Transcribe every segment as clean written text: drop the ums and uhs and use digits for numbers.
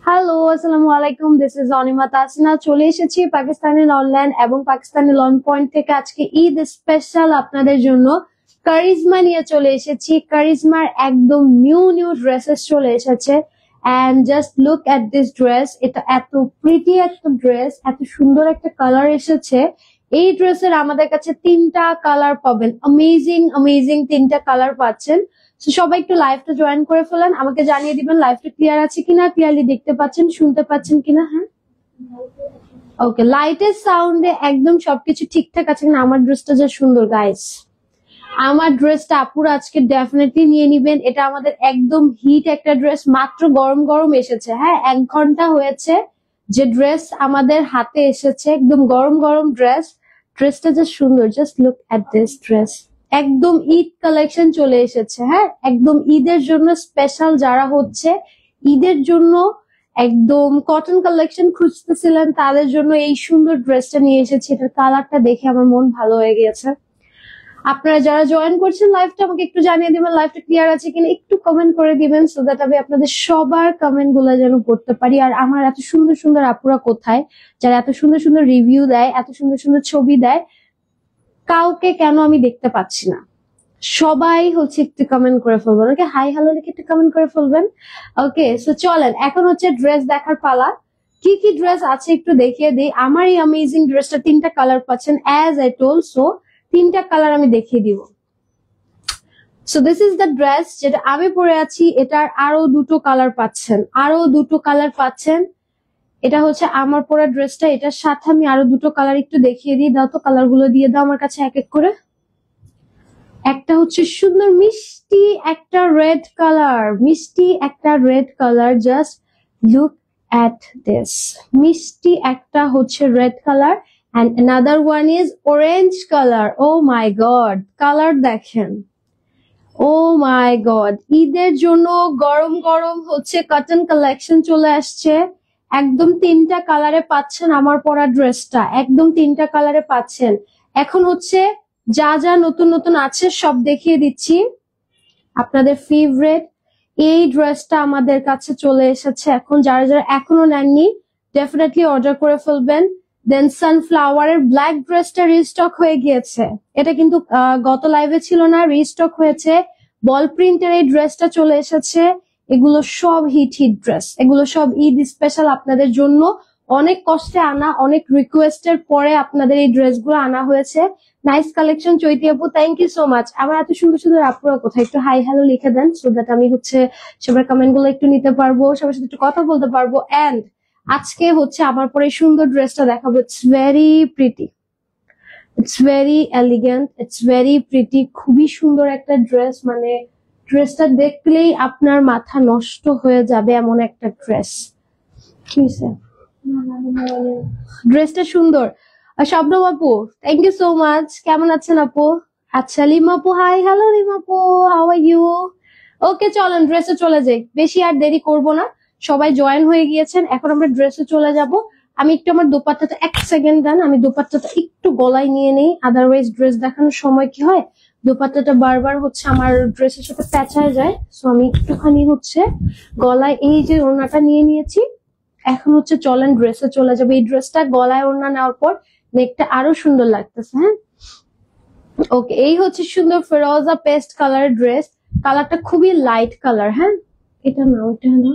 Hello, আসসালামু আলাইকুম। This is Anima Tasna. চলে এসেছি পাকিস্তানি অনলাইন এবং পাকিস্তানি লন পয়েন্ট থেকে। আজকে ঈদ স্পেশাল আপনাদের জন্য কারিজমা নিয়ে চলে এসেছি। কারিজমার একদম নিউ নিউ ড্রেসেস চলে এসেছে। And just look at this dress. এটা এত প্রিটি একটা ড্রেস, এত সুন্দর একটা কালার এসেছে। এই ড্রেসের আমাদের কাছে তিনটা কালার পাবেন। অ্যামেজিং অ্যামেজিং তিনটা কালার পাচ্ছেন। সবাই একটু লাইভটা জয়েন করে ফেলেন, আমাকে জানিয়ে দিবেন লাইভটা ক্লিয়ার আছে কিনা, ক্লিয়ারলি দেখতে পাচ্ছেন, শুনতে পাচ্ছেন কিনা। হ্যাঁ, ওকে। লাইটের সাউন্ডে একদম সবকিছু ঠিকঠাক আছে কিনা। আমার ড্রেসটা যা সুন্দর গাইস, আমার ড্রেসটা আপুরা আজকে ডেফিনেটলি নিয়ে নিবেন। এটা আমাদের একদম হিট একটা ড্রেস, মাত্র গরম গরম এসেছে। হ্যাঁ, 1 ঘন্টা হয়েছে যে ড্রেস আমাদের হাতে এসেছে, একদম গরম গরম ড্রেস। ড্রেসটা যা সুন্দর, just look at this dress. একদম ঈদ কালেকশন চলে এসেছে। হ্যাঁ, একদম ঈদের জন্য স্পেশাল, যারা হচ্ছে ঈদের জন্য একদম কটন কালেকশন খুঁজতেছিলেন তাদের জন্য এই সুন্দর ড্রেসটা নিয়ে এসেছি। এটার কালারটা দেখে আমার মন ভালো হয়ে গিয়েছে। আপনারা যারা জয়েন করছেন লাইভটা, আমাকে একটু জানিয়ে দিবেন লাইভটা ক্লিয়ার আছে কিনা, একটু কমেন্ট করে দিবেন, সো দ্যাট আমি আপনাদের সবার কমেন্ট গুলা যেন পড়তে পারি। আর আমার এত সুন্দর সুন্দর আপুরা কোথায়, যারা এত সুন্দর সুন্দর রিভিউ দেয়, এত সুন্দর সুন্দর ছবি দেয়, কাউকে কেন আমি দেখতে পাচ্ছি না? সবাই হচ্ছে একটু কমেন্ট করে ফেলবেন। ওকে, হাই হ্যালো লিখে একটু কমেন্ট করে ফেলবেন। ওকে, সো চলেন এখন হচ্ছে ড্রেস দেখার পালা। কি কি ড্রেস আছে একটু দেখিয়ে দিই। আমার এই অ্যামেজিং ড্রেসটা তিনটা কালার পাচ্ছেন, অ্যাজ আই টোল। সো তিনটা কালার আমি দেখিয়ে দিব। So this is the dress যেটা আমি পরে আছি। এটার আরো দুটো কালার পাচ্ছেন, আরো দুটো কালার পাচ্ছেন। এটা হচ্ছে আমার পরা ড্রেসটা, এটার সাথে আমি আরো দুটো কালার একটু দেখিয়ে দিই। দাও তো, কালার গুলো দিয়ে দাও আমার কাছে এক এক করে। একটা হচ্ছে সুন্দর মিষ্টি একটা রেড কালার, মিষ্টি একটা red colour. Just look at this. মিষ্টি একটা হচ্ছে red colour, and another one is orange color. Oh my god, colour দেখেন। ও মাই গড, ঈদের জন্য গরম গরম হচ্ছে কটন কালেকশন চলে আসছে। একদম তিনটা কালারে পাচ্ছেন আমার পরা ড্রেসটা, একদম তিনটা কালারে পাচ্ছেন। এখন হচ্ছে যা যা নতুন নতুন আছে সব দেখিয়ে দিচ্ছি। আপনাদের ফেভারিট এই ড্রেসটা আমাদের কাছে চলে এসেছে। এখন যারা যারা এখনো নেননি ডেফিনেটলি অর্ডার করে ফেলবেন। দেন সানফ্লাওয়ারের ব্ল্যাক ড্রেসটা রিস্টক হয়ে গিয়েছে। এটা কিন্তু গত লাইভে ছিল না, রিস্টক হয়েছে। বল প্রিন্টের এই ড্রেসটা চলে এসেছে। এগুলো সব হিট হিট ড্রেস, এগুলো সব ঈদ স্পেশাল আপনাদের জন্য। অনেক কষ্টে আনা, অনেক রিকোয়েস্টের পরে আপনাদের এই ড্রেসগুলো আনা হয়েছে। নাইস কালেকশন চৈতি আপু, থ্যাংক ইউ সো মাচ। আমার এত সুন্দর সুন্দর আপুরা কোথায়, একটু হাই হ্যালো লিখে দেন, সো দ্যাট আমি হচ্ছে সবার কমেন্ট গুলো একটু নিতে পারবো, সবার সাথে একটু কথা বলতে পারবো। এন্ড আজকে হচ্ছে আমার পরে সুন্দর ড্রেসটা দেখাবো। It's very pretty, it's very elegant, it's very pretty. খুবই সুন্দর একটা ড্রেস, মানে ড্রেসটা দেখলেই আপনার মাথা নষ্ট হয়ে যাবে এমন একটা ড্রেস। কি হয়েছে? ড্রেসটা সুন্দর। শবনম আপু, থ্যাংক ইউ সো মাচ। কেমন আছেন আপু? আচ্ছা, লিমা আপু, হাই হ্যালো লিমা আপু, হাউ আর ইউ? ওকে, চলেন ড্রেসে চলে যাই, বেশি আর দেরি করব না। সবাই জয়েন হয়ে গিয়েছেন, এখন আমরা ড্রেসে চলে যাব। আমি একটু আমার দোপাট্টাটা এক সেকেন্ড দেন, আমি দোপাট্টাটা একটু গলায় নিয়ে নেই, আদারওয়াইজ ড্রেস দেখানোর সময় কি হয়, দোপাট্টাটা বারবার হচ্ছে আমার ড্রেসের সাথে প্যাঁচায় যায়। সো আমি একটুখানি হচ্ছে গলায় এই যে ওড়নাটা নিয়ে নিয়েছি। এখন হচ্ছে চলেন ড্রেসে চলে যাবে। এই ড্রেসটা গলায় ওড়না নেওয়ার পর নেকটা আরো সুন্দর লাগতেছে। হ্যাঁ, ওকে। এই হচ্ছে সুন্দর ফেরোজা পেস্ট কালার ড্রেস। কালারটা খুবই লাইট কালার। হ্যাঁ, এটা না, ওইটা না।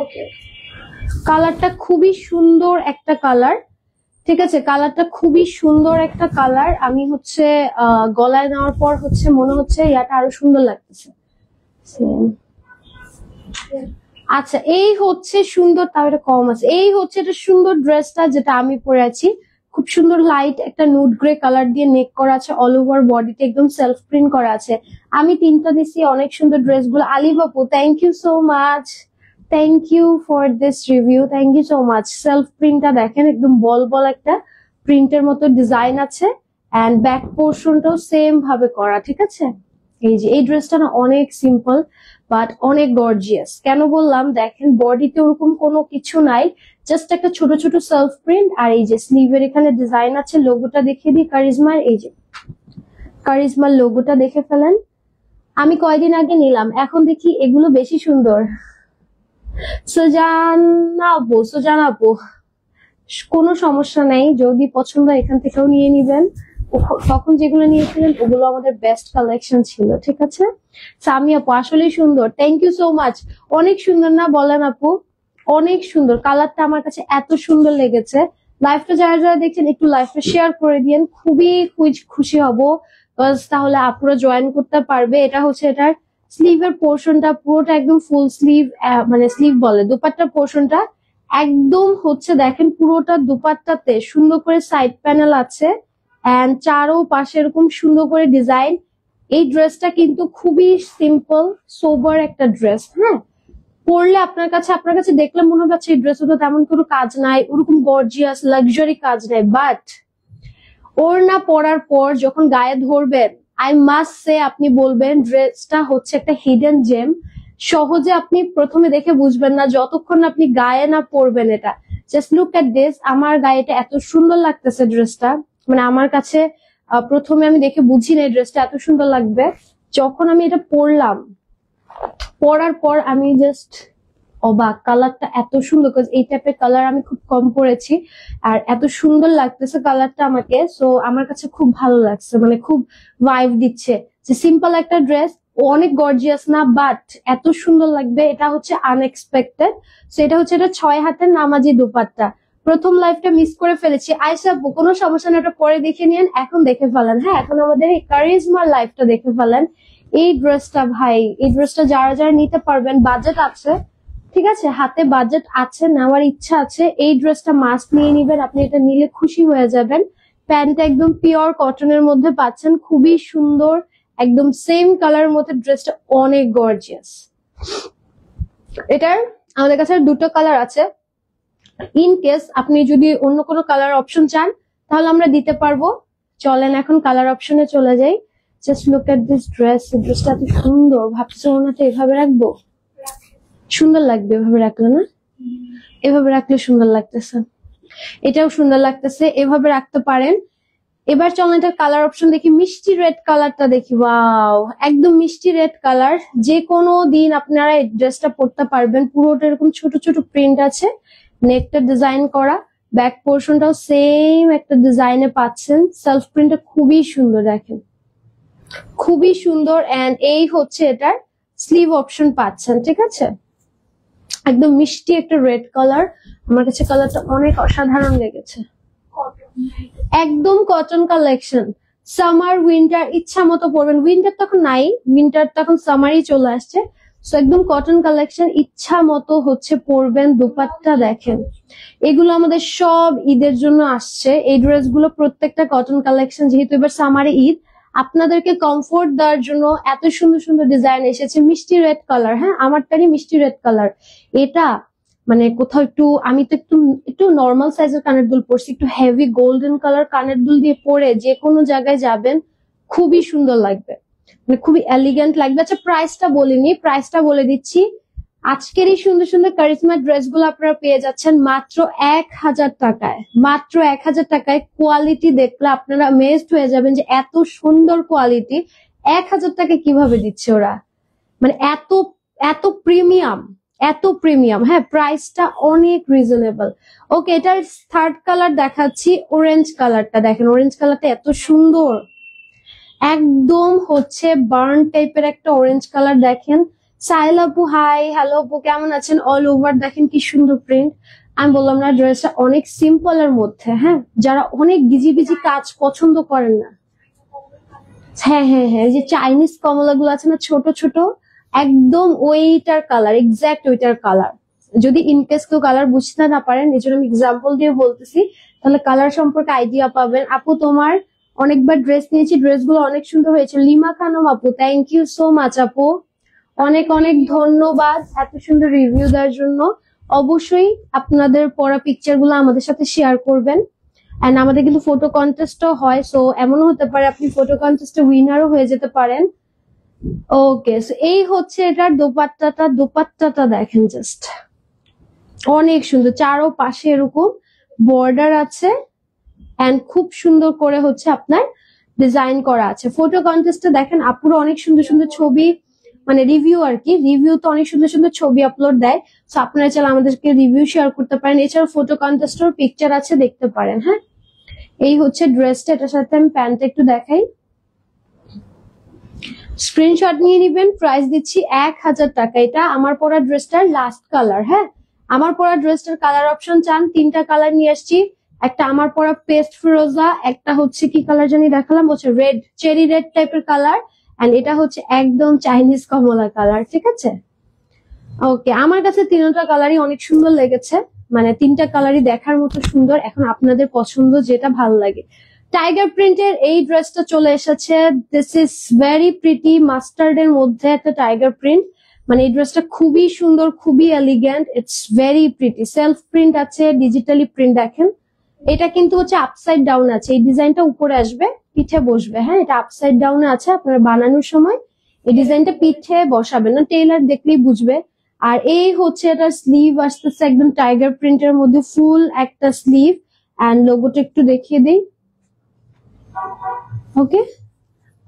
ওকে, কালারটা খুবই সুন্দর একটা কালার। ঠিক আছে, কালারটা খুবই সুন্দর একটা কালার। আমি হচ্ছে গলায় নেওয়ার পর হচ্ছে মনে হচ্ছে ইয়াটা আরো সুন্দর লাগতেছে। আচ্ছা, এই হচ্ছে সুন্দর, তাও এটা কম আছে। এই হচ্ছে এটা সুন্দর ড্রেসটা যেটা আমি পরে আছি। খুব সুন্দর লাইট একটা নুড গ্রে কালার দিয়ে নেক করা আছে, অল ওভার বডিতে একদম সেলফ প্রিন্ট করা আছে। আমি তিনটা দিছি, অনেক সুন্দর ড্রেসগুলো। আলিফ আপু, thank you so much, thank you for this review, thank you so much. Self প্রিন্টটা দেখেন, একদম বল বল একটা প্রিন্টের মতো ডিজাইন আছে, এন্ড ব্যাক পোর্শনটাও সেম ভাবে করা। ঠিক আছে, এই যে এই ড্রেসটা না অনেক সিম্পল বাট অনেক গর্জিয়াস। কেন বললাম, দেখেন বডিতে ওরকম কোনো কিছু নাই, জাস্ট একটা ছোট ছোট সেলফ প্রিন্ট। আর এই যে স্লিভের এখানে ডিজাইন আছে। লোগোটা দেখিয়ে দিই কারিজমার, এই যে কারিজমার লোগোটা দেখে ফেলেন। আমি কয়দিন আগে নিলাম, এখন দেখি এগুলো বেশি সুন্দর। সুজানা আপু কোনো সমস্যা নাই, যদি পছন্দ এখান থেকেও নিয়ে নিবেন। তখন যেগুলো নিয়েছিলেন ওগুলো আমাদের বেস্ট কালেকশন ছিল, ঠিক আছে। সামি আপু আসলেই সুন্দর, থ্যাংক ইউ সো মাচ। অনেক সুন্দর না বলেন আপু? অনেক সুন্দর, কালারটা আমার কাছে এত সুন্দর লেগেছে। লাইভটা যারা যারা দেখছেন একটু লাইভটা শেয়ার করে দিন, খুবই খুশি হব, তাহলে আপুরা জয়েন করতে পারবে। এটা হচ্ছে এটার স্লিভের পোর্শনটা পুরোটা একদম ফুল স্লিভ, মানে স্লিভ বলে দুপাট্টার পোর্শনটা একদম হচ্ছে দেখেন পুরোটা দুপাট্টাতে সুন্দর করে সাইড প্যানেল আছে এন্ড চারো পাশে এরকম সুন্দর করে ডিজাইন। এই ড্রেসটা কিন্তু খুবই সিম্পল সোবার একটা ড্রেস, হ্যাঁ। পরলে আপনার কাছে দেখলে মনে হবে এই ড্রেসে তো তেমন কোনো কাজ নাই, ওরকম গর্জিয়াস লাক্সারি কাজ নাই, বাট ওড়না পরার পর যখন গায়ে ধরবেন আই মাস্ট সে আপনি বলবেন ড্রেসটা হচ্ছে একটা হিডেন জেম। সহজে আপনি প্রথমে দেখে বুঝবেন না যতক্ষণ আপনি গায়ে না পরবেন। এটা জাস্ট লুক এট দিস, আমার গায়ে এটা এত সুন্দর লাগতেছে ড্রেসটা, মানে আমার কাছে প্রথমে আমি দেখে বুঝি না ড্রেসটা এত সুন্দর লাগবে। যখন আমি এটা পরলাম, পরার পর আমি জাস্ট অবাক, কালারটা এত সুন্দর, এই টাইপের কালার আমি খুব কম পরেছি আর এত সুন্দর লাগতেছে কালারটা আমাকে। সো আমার কাছে খুব ভালো লাগছে, মানে খুব ভাইব দিচ্ছে যে সিম্পল একটা ড্রেস, অনেক গর্জিয়াস না বাট এত সুন্দর লাগবে। এটা হচ্ছে আনএক্সপেক্টেড। সো এটা হচ্ছে এটা 6 হাতের নামাজি দুপাট্টা। প্রথম লাইফটা মিস করে ফেলেছি, আয়সা আপু কোনো সমস্যা না, এটা পরে দেখে নিন, এখন দেখে ফেলেন। হ্যাঁ, এখন আমাদের এই কারিজমার লাইফটা দেখে ফেলেন। এই ড্রেসটা ভাই, এই ড্রেসটা যারা যারা নিতে পারবেন, বাজেট আছে, ঠিক আছে, হাতে বাজেট আছে, নেওয়ার ইচ্ছা আছে, এই ড্রেসটা মাস্ট নিয়ে নিবেন। আপনি এটা নিলে খুশি হয়ে যাবেন। প্যান্টটা একদম পিওর কটনের মধ্যে পাচ্ছেন, খুবই সুন্দর, একদম সেম কালারের মধ্যে। ড্রেসটা অনেক গর্জিয়াস। এটার আমাদের কাছে দুটো কালার আছে। ইন কেস আপনি যদি অন্য কোনো কালার অপশন চান তাহলে আমরা দিতে পারবো। চলেন এখন কালার অপশনে চলে যাই। Just look at this dress, ড্রেসটা এত সুন্দর, ভাবছি ওনাটা এভাবে রাখবো, সুন্দর লাগবে এভাবে রাখলে না? এভাবে রাখলে সুন্দর লাগতেছে, এটাও সুন্দর লাগতেছে, এভাবে রাখতে পারেন। এবার চলেন এটা কালার অপশন দেখি। মিষ্টি রেড কালারটা দেখি, ওয়াও, একদম মিষ্টি রেড কালার। যে কোনো দিন আপনারা এই ড্রেসটা পরতে পারবেন। পুরোটা এরকম ছোট ছোট প্রিন্ট আছে, নেকটা ডিজাইন করা, ব্যাক পোর্শনটাও সেম একটা ডিজাইনে পাচ্ছেন। সেলফ প্রিন্টটা খুবই সুন্দর, দেখেন খুবই সুন্দর। এন্ড এই হচ্ছে এটার স্লিভ অপশন পাচ্ছেন, ঠিক আছে। একদম মিষ্টি একটা রেড কালার, আমার কাছে কালারটা অনেক অসাধারণ লেগেছে। একদম কটন কালেকশন, সামার উইন্টার ইচ্ছা মতো পরবেন। উইন্টার তখন নাই, উইন্টার তখন সামারই চলে আসছে। সো একদম কটন কালেকশন, ইচ্ছা মতো হচ্ছে পরবেন। দুপাট্টা দেখেন, এগুলো আমাদের সব ঈদের জন্য আসছে। এই ড্রেস গুলো প্রত্যেকটা কটন কালেকশন, যেহেতু এবার সামারে ঈদ, আপনাদেরকে কমফোর্ট দেওয়ার জন্য এত সুন্দর সুন্দর ডিজাইন এসেছে। মিষ্টি রেড কালার, হ্যাঁ আমারটারই মিষ্টি রেড কালার। এটা মানে কোথাও একটু, আমি তো একটু নর্মাল সাইজের কানের দুল পরছি, একটু হেভি গোল্ডেন কালার কানের দুল দিয়ে পরে যে কোনো জায়গায় যাবেন খুবই সুন্দর লাগবে, মানে খুবই এলিগেন্ট লাগবে। আচ্ছা প্রাইসটা বলিনি, প্রাইসটা বলে দিচ্ছি। আজকের এই সুন্দর সুন্দর কারিজমা ড্রেস গুলো আপনারা পেয়ে যাচ্ছেন মাত্র 1000 টাকায়। মাত্র 1000 টাকায়। কোয়ালিটি দেখলে আপনারা অ্যামেজড হয়ে যাবেন যে এত সুন্দর কোয়ালিটি 1000 টাকায় কিভাবে দিচ্ছে ওরা, মানে এত এত প্রিমিয়াম, এত প্রিমিয়াম। হ্যাঁ, প্রাইসটা অনেক রিজনেবল। ওকে, এটার থার্ড কালার দেখাচ্ছি, অরেঞ্জ কালারটা দেখেন। অরেঞ্জ কালারটা এত সুন্দর, একদম হচ্ছে বার্ন টাইপের একটা অরেঞ্জ কালার। দেখেন সাইল আপু, হাই, হ্যালো আপু, কেমন আছেন? অল ওভার দেখেন কি সুন্দর প্রিন্ট। আমি বললাম না ড্রেসটা অনেক সিম্পল এর মধ্যে, হ্যাঁ, যারা অনেক বিজি বিজি কাজ পছন্দ করেন না। হ্যাঁ হ্যাঁ হ্যাঁ, যে চাইনিজ কমলা গুলো আছে না ছোট ছোট, একদম ওইটার কালার, এক্সাক্ট ওইটার কালার। যদি ইনকেস কেউ কালার বুঝতে না পারেন, এই জন্য আমি এক্সাম্পল দিয়ে বলতেছি, তাহলে কালার সম্পর্কে আইডিয়া পাবেন। আপু তোমার অনেকবার ড্রেস নিয়েছি, ড্রেসগুলো অনেক সুন্দর হয়েছে। লিমা খানম আপু, থ্যাংক ইউ সো মাচ আপু, অনেক অনেক ধন্যবাদ এত সুন্দর রিভিউ দেওয়ার জন্য। অবশ্যই আপনাদের পড়া পিকচার গুলো আমাদের সাথে শেয়ার করবেন। এন্ড আমাদের কিন্তু ফটো কন্টেস্টও হয়, সো এমনও হতে পারে আপনি ফটো কন্টেস্টে উইনারও হয়ে যেতে পারেন। ওকে, সো এই হচ্ছে এটার দোপাট্টাটা। দোপাট্টাটা দেখেন জাস্ট অনেক সুন্দর, চারো পাশে এরকম বর্ডার আছে এন্ড খুব সুন্দর করে হচ্ছে আপনার ডিজাইন করা আছে। ফটো কন্টেস্টে দেখেন আপুরা অনেক সুন্দর সুন্দর ছবি মানে রিভিউ আর কি, রিভিউ তো অনেক সুন্দর সুন্দর ছবি আপলোড দেয়, তো আপনারা চাইলে আমাদেরকে রিভিউ শেয়ার করতে পারেন। এছাড়া ফটো কন্টেস্টের পিকচার আছে, দেখতে পারেন। হ্যাঁ, এই হচ্ছে ড্রেসটা, এটার সাথে আমি প্যান্টটা একটু দেখাই। স্ক্রিনশট নিয়ে নিবেন। প্রাইস দিচ্ছি 1000 টাকা। এটা আমার পরা ড্রেসটার লাস্ট কালার। হ্যাঁ, আমার পরা ড্রেসটার কালার অপশন চান, 3টা কালার নিয়ে আসছি। একটা আমার পরা পেস্ট ফিরোজা, একটা হচ্ছে কি কালার জানি দেখালাম, হচ্ছে রেড, চেরি রেড টাইপের কালার, এন্ড এটা হচ্ছে একদম চাইনিজ কমলা কালার। ঠিক আছে, ওকে। আমার কাছে 3টা কালারই অনেক সুন্দর লেগেছে, মানে 3টা কালারই দেখার মতো সুন্দর। এখন আপনাদের পছন্দ যেটা ভালো লাগে। টাইগার প্রিন্টের এই ড্রেসটা চলে এসেছে। This is very pretty, mustard এর মধ্যে একটা টাইগার প্রিন্ট। মানে এই ড্রেসটা খুবই সুন্দর, খুবই elegant, it's very pretty. Self print আছে, ডিজিটালি প্রিন্ট। দেখেন, এটা কিন্তু হচ্ছে আপসাইড ডাউন আছে, এই ডিজাইনটা উপরে আসবে, পিঠে বসবে। হ্যাঁ, এটা আপসাইড ডাউনে আছে। আপনারা বানানোর সময় এই ডিজাইনটা পিঠে বসাবেন না, টেইলার দেখলেই বুঝবে। আর এই হচ্ছে এটা স্লিভ আসতেছে একদম টাইগার প্রিন্টের মধ্যে, ফুল একটা স্লিভ, এন্ড লোগোটা একটু দেখিয়ে দিই। ওকে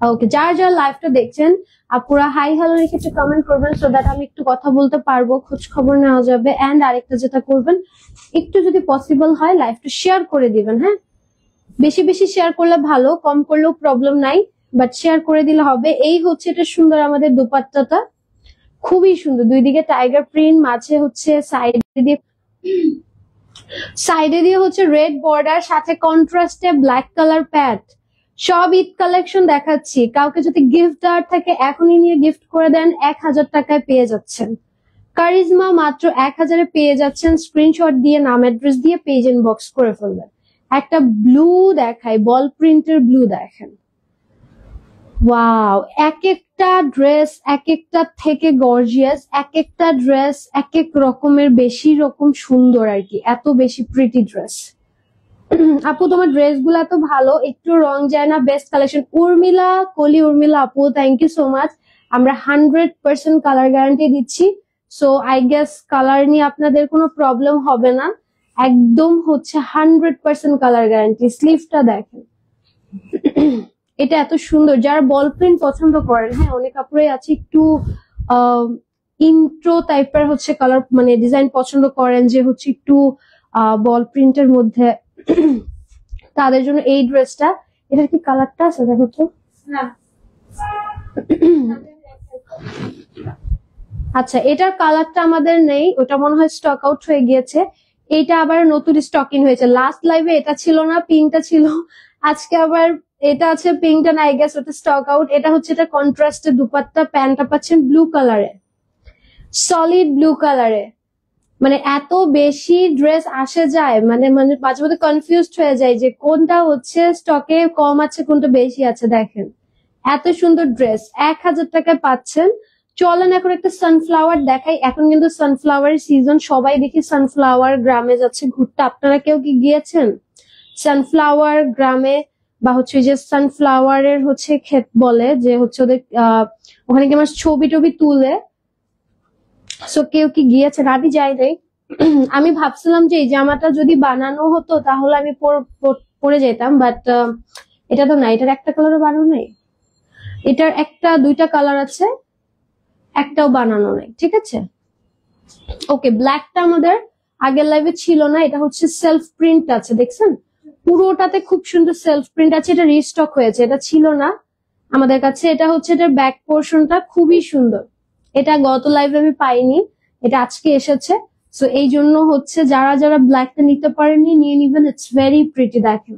ওকে, যারা যারা লাইভটা দেখছেন আপুরা হাই হ্যালো রেখে একটু কমেন্ট করবেন, সো দ্যাট আমি একটু কথা বলতে পারবো, খোঁজ খবর নেওয়া যাবে। এন্ড আরেকটা যেটা করবেন, একটু যদি পসিবল হয় লাইভটা শেয়ার করে দিবেন। হ্যাঁ, বেশি বেশি শেয়ার করলে ভালো, কম করলেও প্রবলেম নাই, বাট শেয়ার করে দিলে হবে। এই হচ্ছে এটা সুন্দর আমাদের দোপাট্টাটা, খুবই সুন্দর। দুই দিকে টাইগার প্রিন্ট, মাঝে হচ্ছে সাইডে দিয়ে হচ্ছে রেড বর্ডার, সাথে কন্ট্রাস্টে ব্ল্যাক কালার প্যাড। সব ঈদ কালেকশন দেখাচ্ছি। কাউকে যদি গিফট দেওয়ার থাকে এখনই নিয়ে গিফট করে দেন, 1000 টাকায় পেয়ে যাচ্ছেন। কারিজমা মাত্র 1000-এ পেয়ে যাচ্ছেন। স্ক্রিনশট দিয়ে নাম অ্যাড্রেস দিয়ে পেজ ইনবক্স করে ফেলবেন। একটা ব্লু দেখাই, বল প্রিন্টের ব্লু দেখেন, ওয়াও। এক একটা ড্রেস এক একটা থেকে গর্জিয়াস, এক একটা ড্রেস এক এক রকমের বেশি রকম সুন্দর আর কি, এত বেশি প্রিটি ড্রেস। আপু তোমার ড্রেস গুলো এত ভালো, একটু রং যায় না, বেস্ট কালেকশন। উর্মিলা কলি, উর্মিলা আপু, থ্যাংক ইউ সো মাচ। আমরা 100% কালার গ্যারান্টি দিচ্ছি, সো আই গেস কালার নিয়ে আপনাদের কোনো প্রবলেম হবে না। একদম হচ্ছে 100% কালার গ্যারান্টি। স্লিভটা দেখেন, এটা এত সুন্দর। যারা বল প্রিন্ট পছন্দ করেন, হ্যাঁ অনেক আপুরাই আছে একটু ইন্ট্রো টাইপের হচ্ছে কালার মানে ডিজাইন পছন্দ করেন, যে হচ্ছে একটু বল প্রিন্টের মধ্যে, তাদের জন্য এই ড্রেসটা। এটার কি কালারটা আছে দেখো তো? না। আচ্ছা, এটার কালারটা আমাদের নেই, ওটা মনে হয় স্টক আউট হয়ে গিয়েছে। এটা আবার নতুন স্টকিং হয়েছে। লাস্ট লাইভে এটা ছিল না, পিঙ্কটা ছিল, আজকে আবার এটা আছে, পিঙ্কটা নাই, গেস ওটা স্টক আউট। এটা হচ্ছে এটা কন্ট্রাস্টের দুপাট্টা, প্যান্টটা পাচ্ছেন ব্লু কালারে, সলিড ব্লু কালারে। মানে এত বেশি ড্রেস আসে যায়, মানে মানে মাঝে মধ্যে কনফিউজড হয়ে যায় যে কোনটা হচ্ছে স্টকে কম আছে, কোনটা বেশি আছে। দেখেন এত সুন্দর ড্রেস 1000 টাকায় পাচ্ছেন। চলেন এখন একটা সানফ্লাওয়ার দেখাই। এখন কিন্তু সানফ্লাওয়ারের সিজন, সবাই দেখি সানফ্লাওয়ার গ্রামে যাচ্ছে ঘুরতে। আপনারা কেউ কি গিয়েছেন সানফ্লাওয়ার গ্রামে, বা হচ্ছে যে সানফ্লাওয়ারের হচ্ছে ক্ষেত বলে, যে হচ্ছে ওদের ওখানে কি আমার ছবি টবি তুলে, সো কেউ কি গিয়েছেন? আমি যাই নাই। আমি ভাবছিলাম যে এই জামাটা যদি বানানো হতো তাহলে আমি পরে যেতাম, বাট এটা তো নাই। এটার একটা কালারও বানানো নেই, এটার একটা দুইটা কালার আছে, একটাও বানানো নেই। ঠিক আছে, ওকে। ব্ল্যাকটা আমাদের আগের লাইভে ছিল না, এটা হচ্ছে সেলফ প্রিন্ট আছে, দেখছেন পুরোটাতে খুব সুন্দর সেলফ প্রিন্ট আছে। এটা রিস্টক হয়েছে, এটা ছিল না আমাদের কাছে। এটা হচ্ছে এটার ব্যাক পোর্শনটা খুবই সুন্দর, এটা গত লাইভে আমি পাইনি, এটা আজকে এসেছে। সো এই জন্য হচ্ছে যারা যারা ব্ল্যাকটা নিতে পারেননি নিয়ে নিবেন, ইটস ভেরি প্রিটি। দেখেন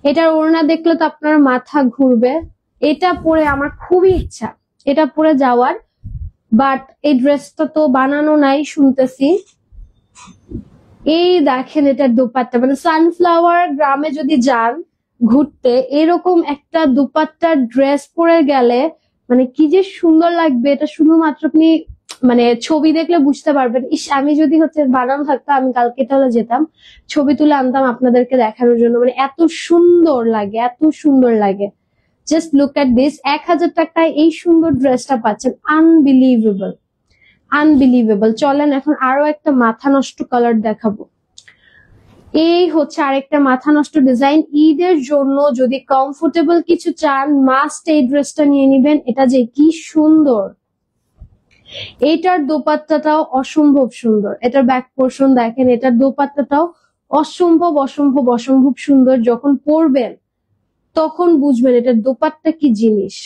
এটার ওড়না দেখলে তো আপনার মাথা ঘুরবে। এটা পরে আমার খুবই ইচ্ছা এটা পরে যাওয়ার, বাট এই ড্রেসটা তো বানানো নাই শুনতেছি। এই দেখেন এটার দুপাট্টা, মানে সানফ্লাওয়ার গ্রামে যদি যান ঘুরতে, এরকম একটা দুপাট্টার ড্রেস পরে গেলে মানে কি যে সুন্দর লাগবে, এটা শুধুমাত্র আপনি মানে ছবি দেখলে বুঝতে পারবেন। ইস, আমি যদি হচ্ছে বানানো থাকতো আমি কালকে তাহলে যেতাম, ছবি তুলে আনতাম আপনাদেরকে দেখানোর জন্য। মানে এত সুন্দর লাগে, এত সুন্দর লাগে। জাস্ট লুক এট দিস, 1000 টাকায় এই সুন্দর ড্রেসটা পাচ্ছেন, আনবিলিভেবল আনবিলিভেবল। চলেন এখন আরো একটা মাথা নষ্ট কালার দেখাবো। এই হচ্ছে আরেকটা মাথা নষ্ট ডিজাইন। ঈদের জন্য যদি কমফোর্টেবল কিছু চান, মাস্ট এই ড্রেসটা নিয়ে নিবেন। এটা যে কি সুন্দর, এইটার দোপাট্টাটাও অসম্ভব সুন্দর, এটার ব্যাক পোর্শন দেখেন, এটার দোপাট্টাটাও অসম্ভব অসম্ভব অসম্ভব সুন্দর। যখন পরবেন তখন বুঝবেন এটার দোপাট্টা কি জিনিস।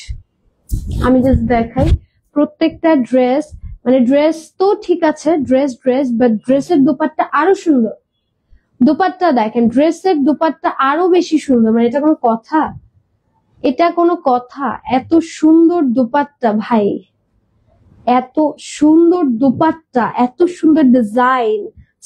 আমি জাস্ট দেখাই প্রত্যেকটা ড্রেস, মানে ড্রেস তো ঠিক আছে, ড্রেস বাট ড্রেসের দোপাট্টা আরো সুন্দর। দোপাট্টা দেখেন, ড্রেসের দোপাট্টা আরো বেশি সুন্দর, মানে এটা কোনো কথা? এটা কোনো কথা? এত সুন্দর দোপাট্টা ভাই, এত সুন্দর দোপাট্টা, এত সুন্দর ডিজাইন।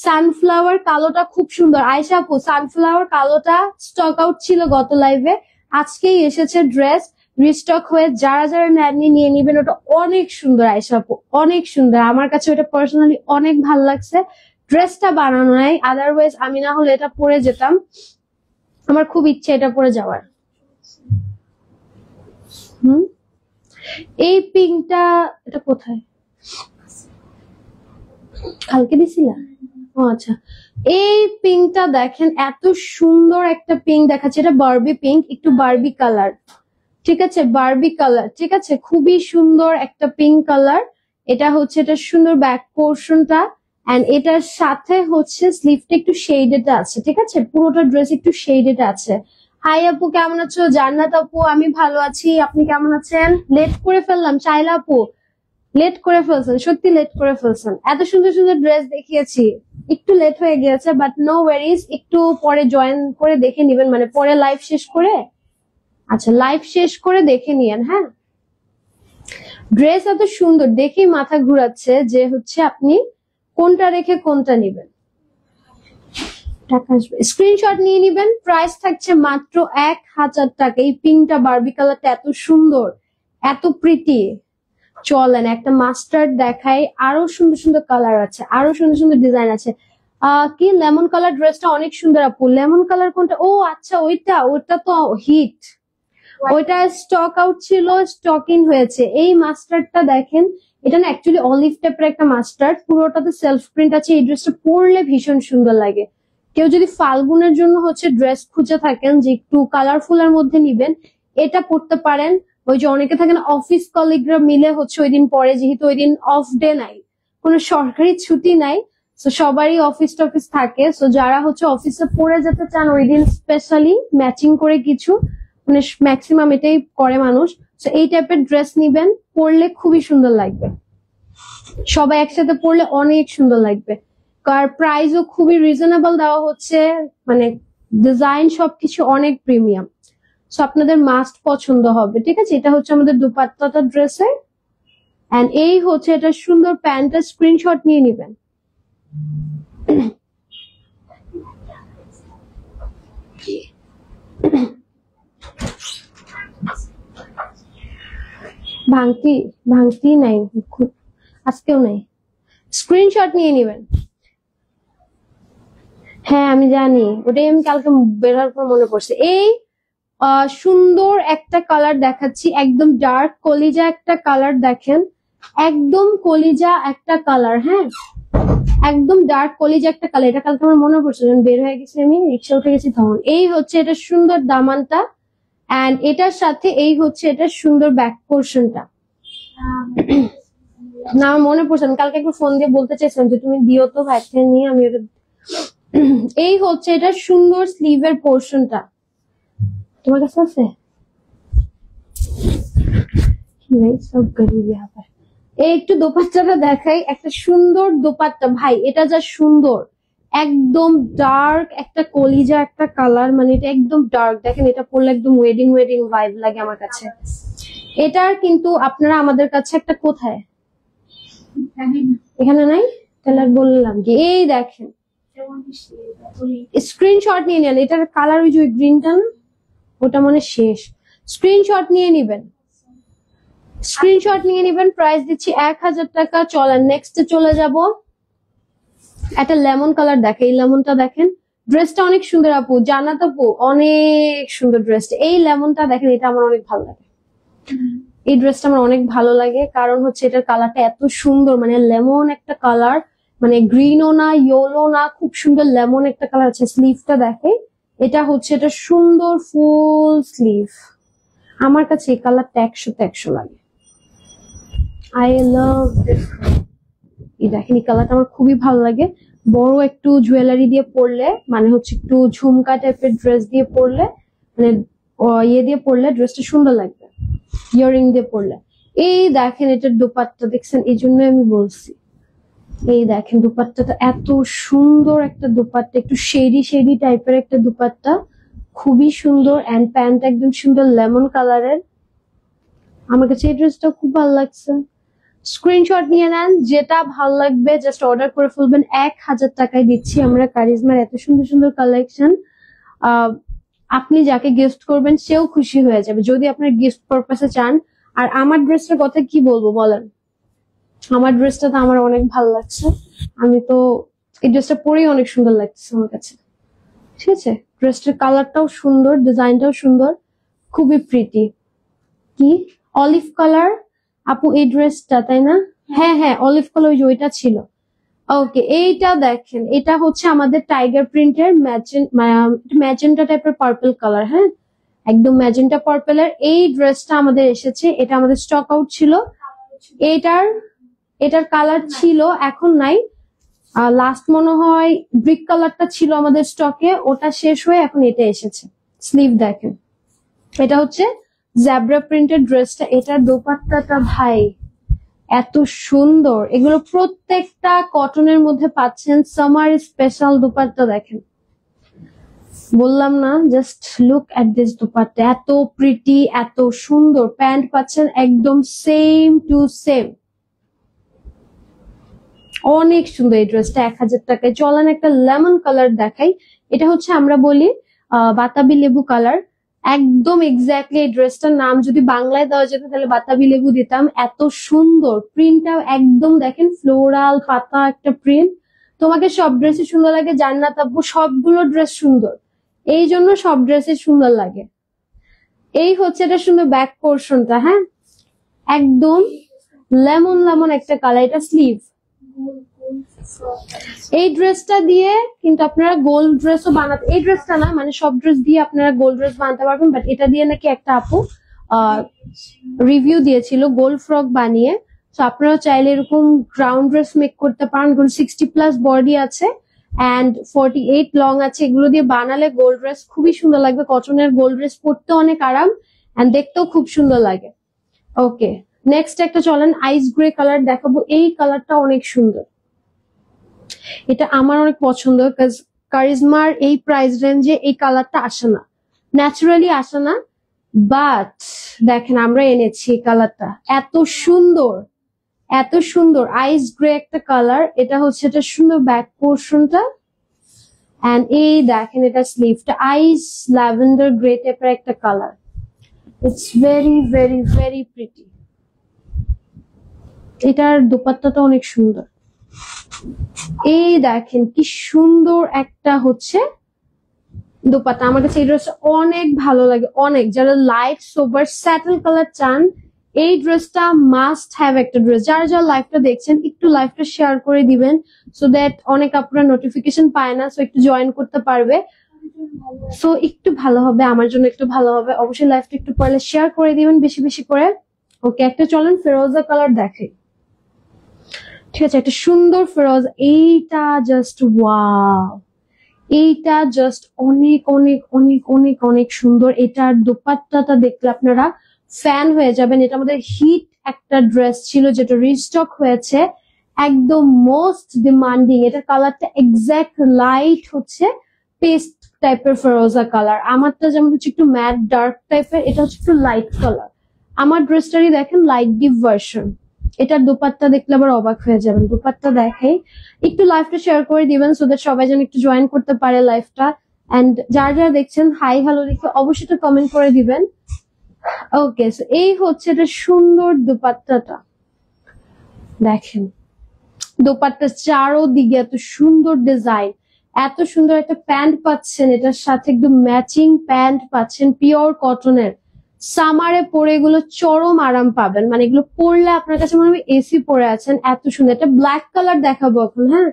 সানফ্লাওয়ার কালোটা খুব সুন্দর। আয়েশা আপু, সানফ্লাওয়ার কালোটা স্টক আউট ছিল গত লাইভে, আজকেই এসেছে ড্রেস রিস্টক হয়ে। যারা যারা নেননি নিয়ে নিবেন, ওটা অনেক সুন্দর আয়েশা আপু, অনেক সুন্দর। আমার কাছে ওটা পার্সোনালি অনেক ভালো লাগছে। ড্রেসটা বানানো নাই, আদারওয়াইজ আমি না হলে এটা পরে যেতাম, আমার খুব ইচ্ছে এটা পরে যাওয়ার। এই পিঙ্কটা, এটা কোথায় কালকে দিছিলা? ও আচ্ছা, এই পিঙ্কটা দেখেন, এত সুন্দর একটা পিঙ্ক দেখাচ্ছে। এটা বারবি পিঙ্ক, একটু বারবি কালার, ঠিক আছে, বারবি কালার, ঠিক আছে, খুবই সুন্দর একটা পিঙ্ক কালার। এটা হচ্ছে এটা সুন্দর ব্যাক পোর্শনটা, এন্ড এটার সাথে হচ্ছে স্লিভটা একটু শেডেড আছে, ঠিক আছে, পুরোটা ড্রেস একটু শেডেড আছে। হাই আপু, কেমন আছো? জান্নাত আপু, আমি ভালো আছি, আপনি কেমন আছেন? লেট করে ফেললাম চাইলা আপু, লেট করে ফেলছেন, সত্যি লেট করে ফেলছেন। এত সুন্দর সুন্দর ড্রেস দেখিয়েছি, একটু লেট হয়ে গিয়েছে, বাট নো ওয়ারিজ, একটু পরে জয়েন করে দেখে নিবেন, মানে পরে লাইভ শেষ করে, আচ্ছা লাইভ শেষ করে দেখে নিয়েন। হ্যাঁ, ড্রেস এত সুন্দর দেখেই মাথা ঘুরাচ্ছে যে হচ্ছে আপনি কোনটা রেখে কোনটা নিবেন। টাকা আসবে, স্ক্রিনশট নিয়ে নিবেন। প্রাইস থাকছে মাত্র 1000 টাকা। এই পিঙ্কটা বারবি কালারটা এত সুন্দর, এত প্রিটি। চলেন একটা মাস্টার্ড দেখাই, আরো সুন্দর সুন্দর কালার আছে, আরো সুন্দর সুন্দর ডিজাইন আছে। কি লেমন কালার ড্রেসটা অনেক সুন্দর আপু। লেমন কালার কোনটা? ও আচ্ছা, ওইটা তো হিট, ওইটা স্টক আউট ছিল, স্টক ইন হয়েছে। এই মাস্টার্ডটা দেখেন, এটা না অ্যাকচুয়ালি অলিভ টাইপের একটা মাস্টার্ড, পুরোটাতে সেলফ প্রিন্ট আছে। এই ড্রেসটা পরলে ভীষণ সুন্দর লাগে। কেউ যদি ফাল্গুনের জন্য হচ্ছে ড্রেস খুঁজে থাকেন যে একটু কালারফুল এর মধ্যে নিবেন, এটা পরতে পারেন। ওই যে অনেকে থাকেন অফিস কলিগরা মিলে হচ্ছে ওই দিন পরে, যেহেতু ওই দিন অফ ডে নাই, কোনো সরকারি ছুটি নাই, তো সবারই অফিস টফিস থাকে, তো যারা হচ্ছে অফিসে পরে যেতে চান ওই দিন স্পেশালি ম্যাচিং করে কিছু, মানে ম্যাক্সিমাম এটাই করে মানুষ, তো এই টাইপের ড্রেস নিবেন, পরলে খুবই সুন্দর লাগবে। সবাই একসাথে পরলে অনেক সুন্দর লাগবে। আর প্রাইসও খুবই রিজনেবল দেওয়া হচ্ছে, মানে ডিজাইন সবকিছু অনেক প্রিমিয়াম, সো আপনাদের মাস্ট পছন্দ হবে, ঠিক আছে। এটা হচ্ছে আমাদের দুপাট্টাটা ড্রেসের, এন্ড এই হচ্ছে এটা সুন্দর প্যান্টটা। স্ক্রিনশট নিয়ে নিবেন। ভাঙতি নাই, আজকেও নাই, স্ক্রিনশট নিয়ে নিবেন। হ্যাঁ আমি জানি, ওটাই আমি কালকে বের হওয়ার পর মনে পড়ছে। এই সুন্দর একটা কালার দেখাচ্ছি, একদম ডার্ক কলিজা একটা কালার দেখেন, একদম কলিজা একটা কালার, হ্যাঁ একদম ডার্ক কলিজা একটা কালার। এটা কালকে আমার মনে পড়ছে যখন বের হয়ে গেছি, আমি রিক্সা উঠে গেছি তখন। এই হচ্ছে এটা সুন্দর দামানটা, এন্ড এটার সাথে এই হচ্ছে এটা সুন্দর ব্যাক পোর্শনটা। না আমার মনে পড়ছে, আমি কালকে একটু ফোন দিয়ে বলতে চাইছিলাম যে তুমি দিও তো ভাই নিয়ে, আমি ওটা। এই হচ্ছে এটা সুন্দর স্লিভের পোর্শনটা, তোমার কাছে আছে? সব গরিবি আবার। এই একটু দোপাট্টাটা দেখাই, একটা সুন্দর দোপাট্টা ভাই, এটা যা সুন্দর, একদম ডার্ক একটা কলিজা একটা কালার, মানে এটা একদম ডার্ক। দেখেন এটা পরলে একদম ওয়েডিং ওয়েডিং ভাইব লাগে আমার কাছে। এটার কিন্তু আপনারা আমাদের কাছে একটা কোথায়, এখানে নাই, তাহলে আর বললাম কি। এই দেখেন, স্ক্রিনশট নিয়ে নেন, এটার কালার ওই যে গ্রিনটা না, ওটা মানে শেষ। স্ক্রিনশট নিয়ে নিবেন, স্ক্রিনশট নিয়ে নিবেন। প্রাইস দিচ্ছি 1000 টাকা। চলেন নেক্সটে চলে যাব। একটা লেমন কালার দেখে, এই লেমনটা দেখেন, ড্রেসটা অনেক সুন্দর আপু, জান্নাত আপু অনেক সুন্দর ড্রেসটা। এই লেমনটা দেখেন, এটা আমার অনেক ভালো লাগে, এই ড্রেসটা আমার অনেক ভালো লাগে, কারণ হচ্ছে এটার কালারটা এত সুন্দর, মানে লেমন একটা কালার, মানে গ্রিনও না ইয়েলো না, খুব সুন্দর লেমন একটা কালার আছে। স্লিভটা দেখে, এটা হচ্ছে এটা সুন্দর ফুল স্লিভ। আমার কাছে এই কালারটা 100 তে 100 লাগে। I love this. এই দেখেন এই কালারটা আমার খুবই ভালো লাগে। বড় একটু জুয়েলারি দিয়ে পরলে, মানে হচ্ছে একটু ঝুমকা টাইপের ড্রেস দিয়ে পরলে, মানে ইয়ে দিয়ে পরলে ড্রেসটা সুন্দর লাগবে, ইয়ারিং দিয়ে পরলে। এই দেখেন এটার দোপাট্টা দেখছেন, এই জন্য আমি বলছি। এই দেখেন দোপাট্টাটা এত সুন্দর একটা দোপাট্টা, একটু শেডি শেডি টাইপের একটা দোপাট্টা, খুবই সুন্দর। এন্ড প্যান্ট একদম সুন্দর লেমন কালারের। আমার কাছে এই ড্রেসটা খুব ভালো লাগছে। স্ক্রিনশট নিয়ে নেন, যেটা ভালো লাগবে জাস্ট অর্ডার করে ফেলবেন। 1000 টাকায় দিচ্ছি আমরা কারিজমার এত সুন্দর সুন্দর কালেকশন। আপনি যাকে গিফট করবেন সেও খুশি হয়ে যাবে যদি আপনার গিফট পারপাসে চান। আর আমার ড্রেসটার কথা কি বলবো বলেন, আমার ড্রেসটা তো আমার অনেক ভালো লাগছে। আমি তো এই ড্রেসটা পরেই অনেক সুন্দর লাগছে আমার কাছে। ঠিক আছে, ড্রেসটার কালারটাও সুন্দর, ডিজাইনটাও সুন্দর, খুবই প্রিটি। কি অলিভ কালার আপু এই ড্রেসটা, তাই না? হ্যাঁ হ্যাঁ, অলিভ কালার ওইটা ছিল। ওকে, এইটা দেখেন, এটা হচ্ছে আমাদের টাইগার প্রিন্টের ম্যাজেন্টা টাইপের পার্পল কালার। হ্যাঁ, একদম ম্যাজেন্টা পার্পলের এই ড্রেসটা আমাদের এসেছে। এটা আমাদের স্টক আউট ছিল। এটার কালার ছিল, এখন নাই। লাস্ট মনে হয় ব্রিক কালারটা ছিল আমাদের স্টকে, ওটা শেষ হয়ে এখন এটা এসেছে। স্লিভ দেখেন, এটা হচ্ছে জেব্রা প্রিন্টেড ড্রেসটা। এটার দোপাট্টাটা ভাই এত সুন্দর, এগুলো প্রত্যেকটা কটনের মধ্যে পাচ্ছেন। সামার স্পেশাল দোপাট্টা দেখেন, বললাম না, just look at this dupatta, এত প্রিটি, এত সুন্দর। প্যান্ট পাচ্ছেন একদম সেম টু সেম, অনেক সুন্দর এই ড্রেসটা। 1000 টাকায়। চলেন একটা লেমন কালার দেখাই। এটা হচ্ছে আমরা বলি বাতাবি লেবু কালার। একদম এক্স্যাক্টলি এই ড্রেসটার নাম যদি বাংলায় দেওয়া যেত তাহলে বাতাবি লেবু দিতাম। এত সুন্দর প্রিন্টটা, একদম দেখেন ফ্লোরাল পাতা একটা প্রিন্ট। তোমাকে সব ড্রেসই সুন্দর লাগে জান্নাত আপু, সবগুলো ড্রেস সুন্দর, এই জন্য সব ড্রেসই সুন্দর লাগে। এই হচ্ছে এটা সুন্দর ব্যাক পোর্শনটা। হ্যাঁ, একদম লেমন লেমন একটা কালার। এটা স্লিভ। এই ড্রেসটা দিয়ে কিন্তু আপনারা গোল্ড ড্রেসও বানাতে, এই ড্রেসটা না মানে সব ড্রেস দিয়ে আপনারা গোল্ড ড্রেস বানাতে পারবেন। বাট এটা দিয়ে নাকি একটা আপু রিভিউ দিয়েছিল গোল্ড ফ্রক বানিয়ে। তো আপনারা চাইলে এরকম গ্রাউন্ড ড্রেস মেক করতে পারেন। 60+ বডি আছে অ্যান্ড 48 লং আছে। এগুলো দিয়ে বানালে গোল্ড ড্রেস খুবই সুন্দর লাগবে। কটনের গোল্ড ড্রেস পরতে অনেক আরাম অ্যান্ড দেখতেও খুব সুন্দর লাগে। ওকে, নেক্সট একটা চলেন আইস গ্রে কালার দেখাবো। এই কালারটা অনেক সুন্দর, এটা আমার অনেক পছন্দ। কারিজমার এই প্রাইস রেঞ্জে এই কালারটা আসে না, ন্যাচারালি আসে না। বাট দেখেন আমরা এনেছি এই কালারটা, এত সুন্দর, এত সুন্দর আইস গ্রে একটা কালার। এটা হচ্ছে এটা সুন্দর ব্যাক পোর্শনটা এন্ড এই দেখেন এটা স্লিভটা আইস ল্যাভেন্ডার গ্রে টাইপের একটা colour. It's very very very pretty. এটার দোপাট্টাটা অনেক সুন্দর। এই দেখেন কি সুন্দর একটা হচ্ছে দোপাট্টা। আমার কাছে এই ড্রেসটা অনেক ভালো লাগে, অনেক। যারা লাইট সোবার স্যাটেল কালার চান এই ড্রেসটা মাস্ট হ্যাভ একটা ড্রেস। যারা যারা লাইভটা দেখছেন একটু লাইভটা শেয়ার করে দিবেন, সো দ্যাট অনেক আপনারা নোটিফিকেশন পায় না, সো একটু জয়েন করতে পারবে। সো একটু ভালো হবে, আমার জন্য একটু ভালো হবে। অবশ্যই লাইভটা একটু পরে শেয়ার করে দিবেন বেশি বেশি করে। ওকে, একটা চলেন ফেরোজা কালার দেখাই। ঠিক আছে, একটা সুন্দর ফেরোজ। এইটা জাস্ট ওয়াও, এইটা জাস্ট অনেক অনেক অনেক অনেক অনেক সুন্দর। এটার দোপাট্টাটা দেখলে আপনারা ফ্যান হয়ে যাবেন। এটা আমাদের হিট একটা ড্রেস ছিল যেটা রিস্টক হয়েছে, একদম মোস্ট ডিমান্ডিং। এটা কালারটা এক্স্যাক্ট লাইট হচ্ছে পেস্ট টাইপের ফেরোজা কালার। আমারটা যেমন হচ্ছে একটু ম্যাট ডার্ক টাইপের, এটা হচ্ছে একটু লাইট কালার। আমার ড্রেসটারই দেখেন লাইট ডিপ ভার্সন। এটার দোপাট্টা দেখলে আবার অবাক হয়ে যাবেন। দোপাট্টা দেখাই, একটু লাইভটা শেয়ার করে দিবেন সো দ্যাট সবাই যেন একটু জয়েন করতে পারে লাইভটা। এন্ড যারা যারা দেখছেন হাই হ্যালো লিখে অবশ্যই একটা কমেন্ট করে দিবেন। ওকে, সো এই হচ্ছে এটা সুন্দর দোপাট্টাটা দেখেন। দোপাট্টা চারোদিকে এত সুন্দর ডিজাইন, এত সুন্দর একটা প্যান্ট পাচ্ছেন, এটার সাথে একদম ম্যাচিং প্যান্ট পাচ্ছেন পিওর কটনের। সামারে পরে এগুলো চরম আরাম পাবেন, মানে এগুলো পরলে আপনার কাছে মনে হবে এসি পরে আছেন, এত সুন্দর। একটা ব্ল্যাক কালার দেখাবো এখন। হ্যাঁ,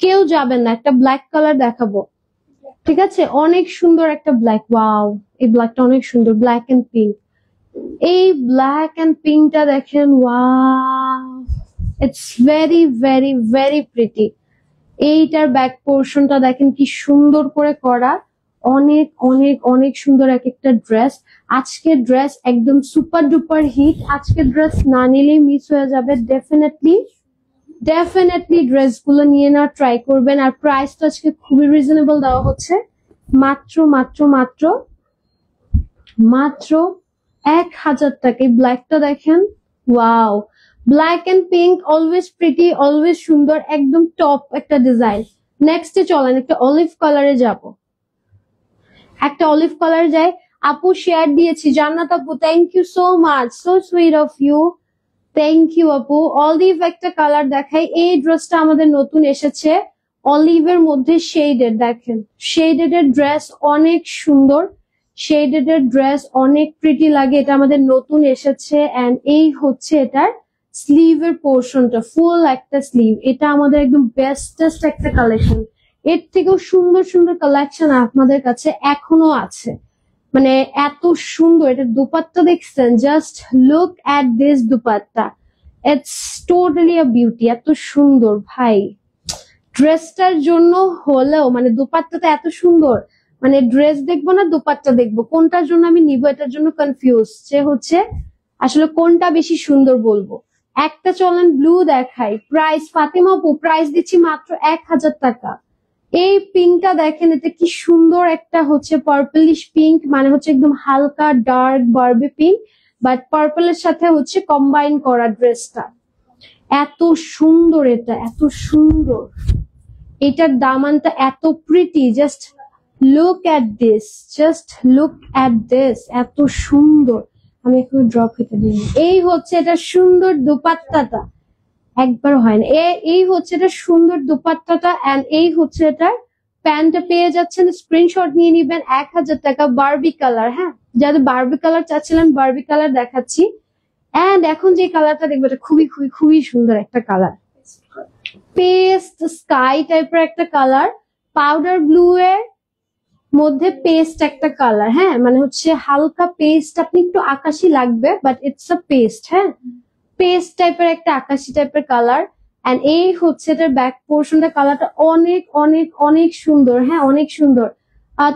কেউ যাবেন না, একটা ব্ল্যাক কালার দেখাবো। ঠিক আছে, অনেক সুন্দর একটা ব্ল্যাক। ওয়াও, এই ব্ল্যাকটা অনেক সুন্দর, ব্ল্যাক এন্ড পিঙ্ক। এই ব্ল্যাক এন্ড পিঙ্কটা দেখেন, wow, it's very very very pretty. এইটার ব্যাক পোর্শনটা দেখেন কি সুন্দর করে করা, অনেক অনেক অনেক সুন্দর এক একটা ড্রেস। আজকের ড্রেস একদম সুপার ডুপার হিট, আজকের ড্রেস না নিলেই মিস হয়ে যাবে। ডেফিনেটলি ডেফিনেটলি ড্রেসগুলো নিয়ে না ট্রাই করবেন। আর প্রাইসটা আজকে খুবই রিজনেবল দেওয়া হচ্ছে, মাত্র মাত্র মাত্র মাত্র 1000 টাকা। ব্ল্যাকটা দেখেন, wow, black and pink, always pretty, always সুন্দর, একদম টপ একটা ডিজাইন। নেক্সটে চলেন একটা অলিভ কালারে যাব, একটা অলিভ কালার যায়। আপু শেয়ার দিয়েছি, জান্নাত আপু, thank you so much, so sweet of you, thank you আপু। অলিভ একটা কালার দেখাই, এই ড্রেসটা আমাদের নতুন এসেছে, অলিভের মধ্যে শেডেড, দেখেন শেডেড এর ড্রেস অনেক সুন্দর, শেডেড এর ড্রেস অনেক প্রিটি লাগে, এটা আমাদের নতুন এসেছে। এন্ড এই হচ্ছে এটার স্লিভের পোর্শনটা, ফুল একটা স্লিভ, এটা আমাদের একদম বেস্টেস্ট একটা কালেকশন। এর থেকেও সুন্দর সুন্দর কালেকশন আপনাদের কাছে এখনো আছে, মানে এত সুন্দর। এটা দুপাট্টা দেখছেন, just look at this dupatta, it's totally a beauty, এত সুন্দর ভাই। ড্রেসটার জন্য হলেও মানে দুপাট্টাটা এত সুন্দর, মানে ড্রেস দেখবো না দুপাট্টা দেখবো, কোনটার জন্য আমি নিবো এটার জন্য কনফিউজ, যে হচ্ছে আসলে কোনটা বেশি সুন্দর বলবো। একটা চলেন ব্লু দেখাই, প্রাইস ফাতিমা আপু, প্রাইস দিচ্ছি মাত্র 1000 টাকা। এই পিঙ্কটা দেখেন, এটা কি সুন্দর একটা হচ্ছে পার্পলিশ পিঙ্ক, মানে হচ্ছে একদম হালকা ডার্ক বার্বি পিঙ্ক, বাট পার্পলের সাথে হচ্ছে কম্বাইন করা ড্রেসটা, এত সুন্দর, এটা এত সুন্দর, এটার দামানটা এত pretty, just look at this, just look at this, এত সুন্দর। আমি এখন ড্রপ হইতে দিই। এই হচ্ছে এটা সুন্দর দুপাট্টাটা, একবার হয় না, এই হচ্ছে এটা সুন্দর দুপাট্টাটা, এন্ড এই হচ্ছে এটার প্যান্টটা পেয়ে যাচ্ছেন, স্ক্রিনশট নিয়ে নিবেন, 1000 টাকা, বারবি কালার। হ্যাঁ, যাদের বারবি কালার চাচ্ছিলেন, বারবি কালার দেখাচ্ছি। এন্ড এখন যে কালারটা দেখবো, এটা খুবই খুবই খুবই সুন্দর একটা কালার, পেস্ট স্কাই টাইপের একটা কালার, পাউডার ব্লু এর মধ্যে পেস্ট একটা কালার। হ্যাঁ, মানে হচ্ছে হালকা পেস্ট, আপনি একটু আকাশি লাগবে, বাট ইটস আ পেস্ট। হ্যাঁ, পেস্ট টাইপের একটা আকাশি টাইপের কালার। এন্ড এই হচ্ছে এটার ব্যাক পোর্শনটা, কালারটা অনেক অনেক অনেক সুন্দর। হ্যাঁ, অনেক সুন্দর।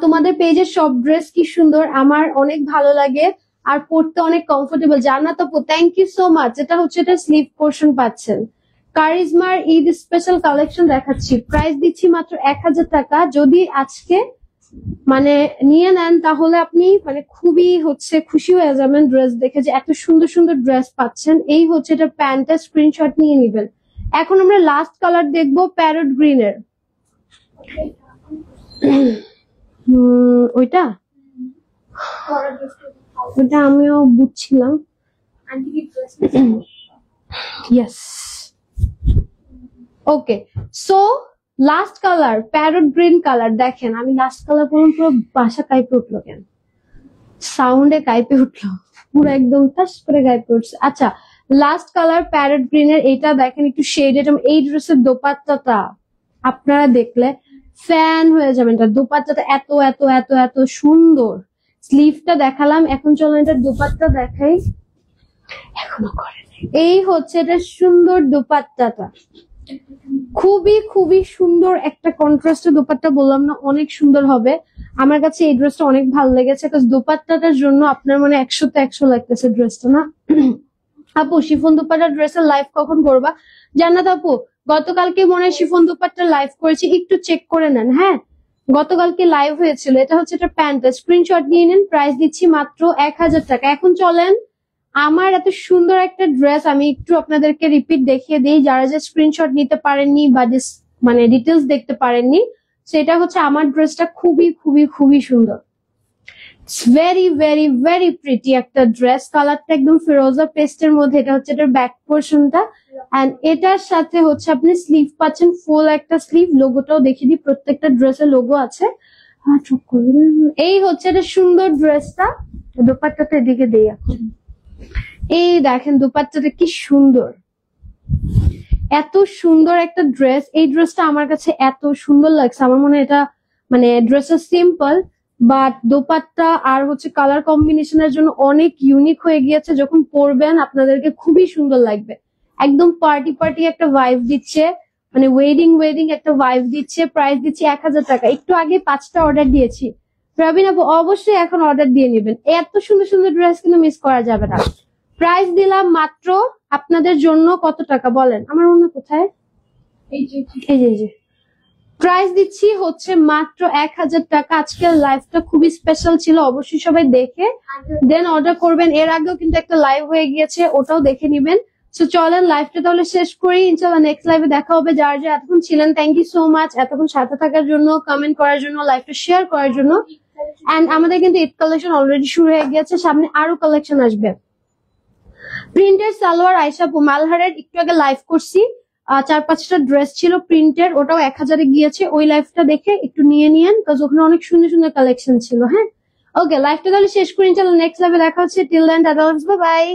তোমাদের পেজের সব ড্রেস কি সুন্দর, আমার অনেক ভালো লাগে, আর পরতে অনেক কমফোর্টেবল। জান্নাত আপু, থ্যাংক ইউ সো মাচ। এটা হচ্ছে এটা স্লিভ পোর্শন পাচ্ছেন। কারিজমার ঈদ স্পেশাল কালেকশন দেখাচ্ছি, প্রাইস দিচ্ছি মাত্র 1000 টাকা। যদি আজকে মানে নিয়ে নেন তাহলে আপনি মানে খুবই হচ্ছে খুশি হয়ে যাবেন ড্রেস দেখে, যে এত সুন্দর সুন্দর ড্রেস পাচ্ছেন। এই হচ্ছে এটা প্যান্টটা, স্ক্রিনশট নিয়ে নিবেন। এখন আমরা লাস্ট কালার দেখবো, প্যারট গ্রিন এর। ওইটা ওইটা আমিও বুঝছিলাম। Yes, okay, so last colour parrot green colour. দেখেন আমি লাস্ট কালার পরলাম, পুরো বাসা কাইপে উঠলো, কেন সাউন্ডে কাইপে উঠলো, পুরো একদম টাস করে কাইপে উঠছে। আচ্ছা, লাস্ট কালার প্যারট গ্রিন এর, এটা দেখেন একটু শেডেড। এই ড্রেসের দোপাট্টাটা আপনারা দেখলে ফ্যান হয়ে যাবেন, এটা দোপাট্টাটা এত এত এত এত সুন্দর। স্লিভটা দেখালাম, এখন চলেন এটা দোপাট্টা দেখাই, এখনো করে। এই হচ্ছে এটা সুন্দর দোপাট্টাটা, খুবই খুবই সুন্দর একটা কন্ট্রাস্টের দোপাট্টা, বললাম না অনেক সুন্দর হবে। আমার কাছে এই ড্রেসটা অনেক ভালো লেগেছে, কারণ দোপাট্টাটার জন্য আপনার মানে 100তে 100 লাগতেছে ড্রেসটা না। আপু শিফন দোপাট্টার ড্রেসের লাইভ কখন করবা? জান্নাত আপু, গতকালকে মনে হয় শিফন দোপাট্টার লাইভ করেছি, একটু চেক করে নেন। হ্যাঁ, গতকালকে লাইভ হয়েছিল। এটা হচ্ছে এটা প্যান্টটা, স্ক্রিনশট নিয়ে নেন, প্রাইস দিচ্ছি মাত্র 1000 টাকা। এখন চলেন আমার এত সুন্দর একটা ড্রেস আমি একটু আপনাদেরকে রিপিট দেখিয়ে দিই, যারা যে স্ক্রিনশট নিতে পারেননি বা মানে ডিটেলস দেখতে পারেননি। সেটা হচ্ছে আমার ড্রেসটা খুবই খুবই খুবই সুন্দর, ভেরি ভেরি ভেরি প্রিটি একটা ড্রেস। কালারটা একদম ফিরোজা পেস্টের মধ্যে। এটা হচ্ছে এটার ব্যাক পোর্শনটা, এন্ড এটার সাথে হচ্ছে আপনি স্লিভ পাচ্ছেন, ফুল একটা স্লিভ। লোগোটাও দেখিয়ে দিই, প্রত্যেকটা ড্রেসের লোগো আছে। এই হচ্ছে এটা সুন্দর ড্রেসটা। দোপাট্টাটা এদিকে দেই এখন। এই দেখেন দোপাট্টাটা কি সুন্দর, এত সুন্দর একটা ড্রেস। এই ড্রেসটা আমার কাছে এত সুন্দর লাগছে, আমার মনে হয় এটা মানে ড্রেসটা সিম্পল, বাট দোপাট্টা আর হচ্ছে কালার কম্বিনেশনের জন্য অনেক ইউনিক হয়ে গিয়েছে। যখন পরবেন আপনাদেরকে খুবই সুন্দর লাগবে। একদম পার্টি পার্টি একটা ভাইব দিচ্ছে, মানে ওয়েডিং ওয়েডিং একটা ভাইব দিচ্ছে। প্রাইস দিচ্ছি 1000 টাকা। একটু আগে 5টা অর্ডার দিয়েছি। রবিন আপু অবশ্যই এখন অর্ডার দিয়ে নেবেন, এত সুন্দর সুন্দর ড্রেস কিন্তু মিস করা যাবে না। প্রাইস দিলাম মাত্র আপনাদের জন্য কত টাকা বলেন? আমার মনে কোথায়, এই যে প্রাইস দিচ্ছি হচ্ছে মাত্র 1000 টাকা। আজকের লাইভটা খুবই স্পেশাল ছিল, অবশ্যই সবাই দেখে দেন অর্ডার করবেন। এর আগেও কিন্তু একটা লাইভ হয়ে গিয়েছে, ওটাও দেখে নিবেন। সো চলেন লাইভটা তাহলে শেষ করি, ইনশাল্লাহ নেক্সট লাইভে দেখা হবে। যারা যারা এতক্ষণ ছিলেন থ্যাংক ইউ সো মাচ, এতক্ষণ সাথে থাকার জন্য, কমেন্ট করার জন্য, লাইভটা শেয়ার করার জন্য। এন্ড আমাদের কিন্তু ঈদ কালেকশন অলরেডি শুরু হয়ে গেছে, সামনে আরো কালেকশন আসবে। প্রিন্টের সালোয়ার আয়শা মালহারের একটু আগে লাইভ করছি, 4-5টা ড্রেস ছিল প্রিন্টের, ওটাও 1000-এ গিয়েছে। ওই লাইভটা দেখে একটু নিয়ে নিয়েন, কারণ ওখানে অনেক সুন্দর সুন্দর কালেকশন ছিল। হ্যাঁ ওকে, লাইভটা তাহলে শেষ করি, ইনশাআল্লাহ নেক্সট লাইভে দেখা হচ্ছে। Till then tata, bye by.